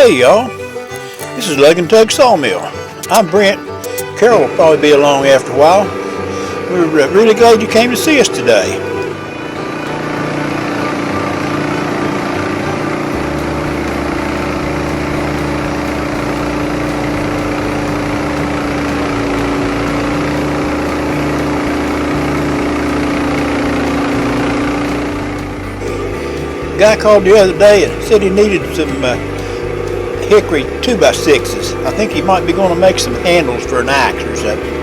Hey y'all, this is Lug&TugSawmill. I'm Brent. Carol will probably be along after a while. We're really glad you came to see us today. A guy called the other day and said he needed some hickory 2x6s. I think he might be going to make some handles for an axe or something.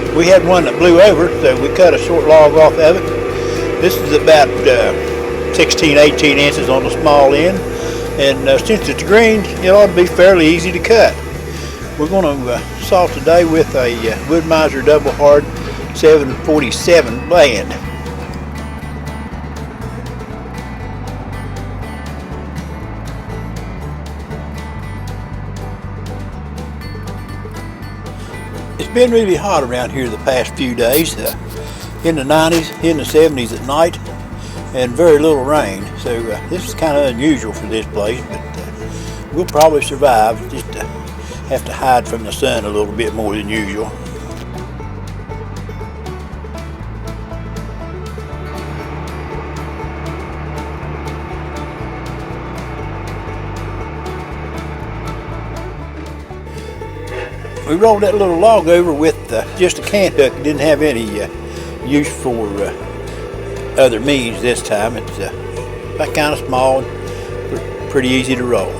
But we had one that blew over, so we cut a short log off of it. This is about 16, 18 inches on the small end, and since it's green, it ought to be fairly easy to cut. We're going to saw today with a Wood-Mizer double hard 747 blade. It's been really hot around here the past few days, in the 90s, in the 70s at night, and very little rain. So this is kind of unusual for this place, but we'll probably survive. Just have to hide from the sun a little bit more than usual. We rolled that little log over with just a cant hook. It didn't have any use for other means this time. It's that kind of small and pretty easy to roll.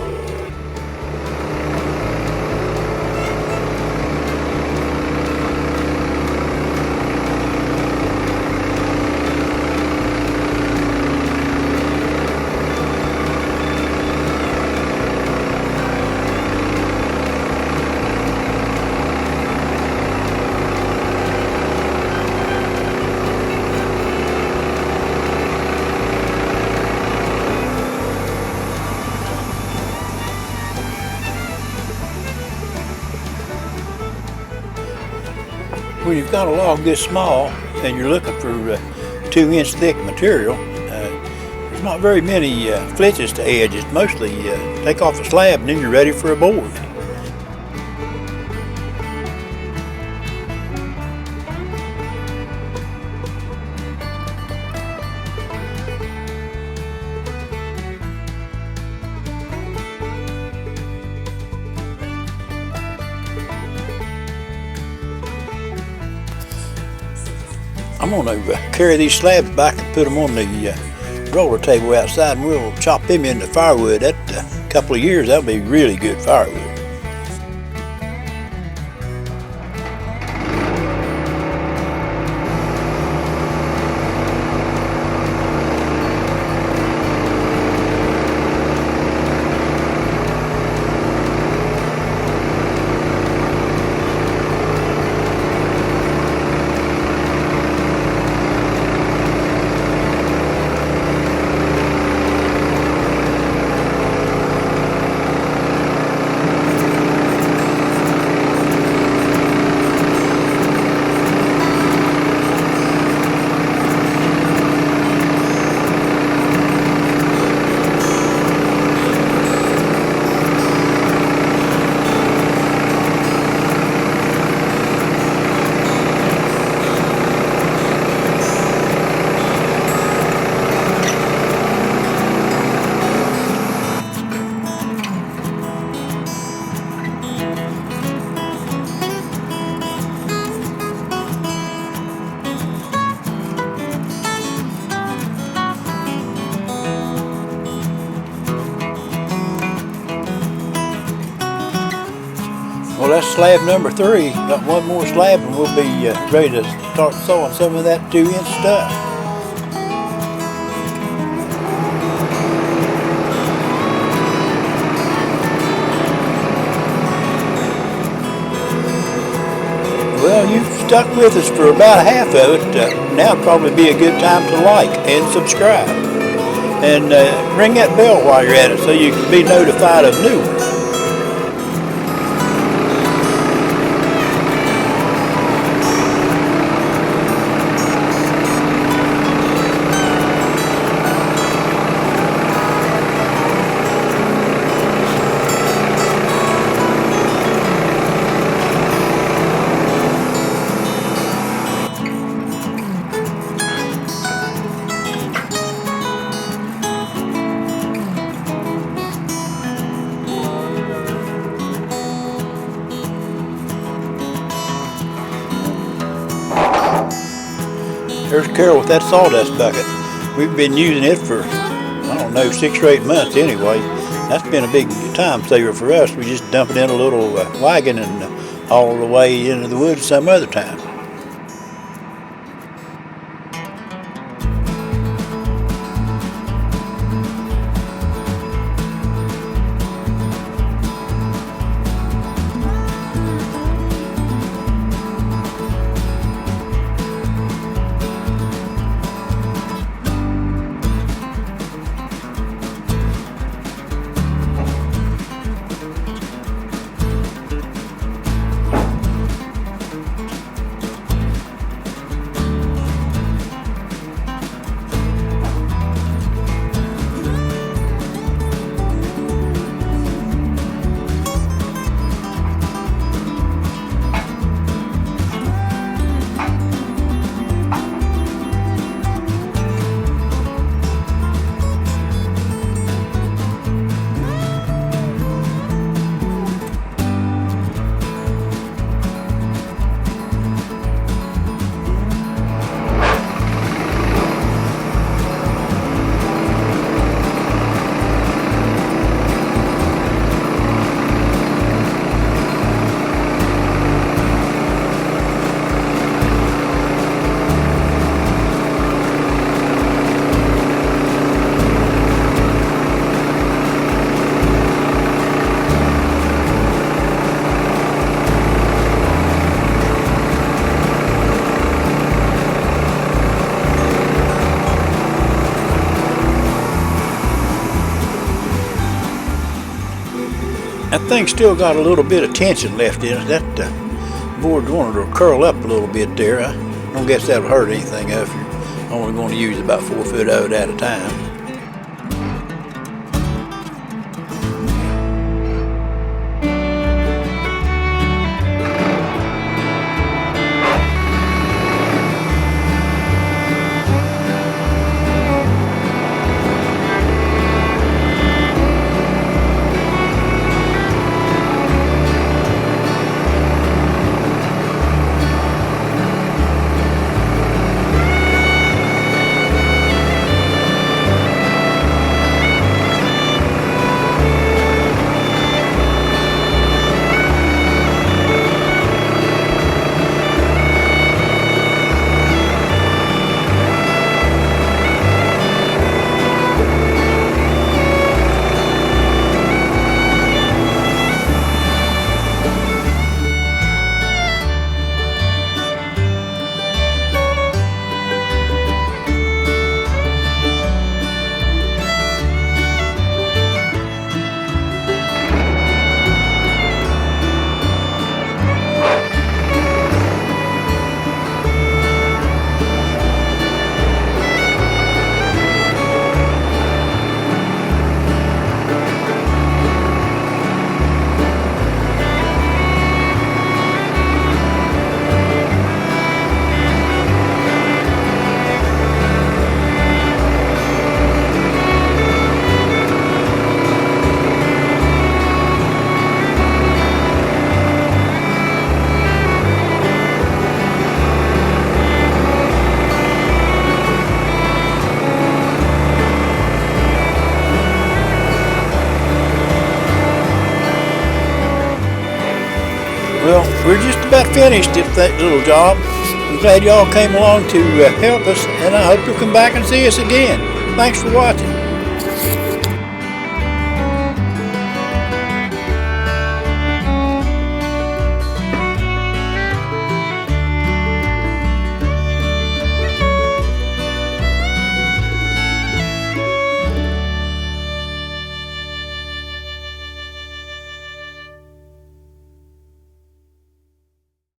When you've got a log this small and you're looking for 2-inch thick material, there's not very many flitches to edge. It's mostly take off a slab and then you're ready for a board. I'm going to carry these slabs back and put them on the roller table outside, and we'll chop them into firewood. That couple of years, that'll be really good firewood. Well, that's slab number 3. Got one more slab and we'll be ready to start sawing some of that 2-inch stuff. Well, you've stuck with us for about half of it. Now would probably be a good time to like and subscribe. And ring that bell while you're at it so you can be notified of new ones. There's Carol with that sawdust bucket. We've been using it for, I don't know, 6 or 8 months anyway. That's been a big time saver for us. We just dump it in a little wagon and haul it away into the woods some other time. That thing's still got a little bit of tension left in it. That board's wanted to curl up a little bit there. I don't guess that'll hurt anything if you're only going to use about 4 foot of it at a time. Well, we're just about finished with that little job. I'm glad y'all came along to help us, and I hope you'll come back and see us again. Thanks for watching.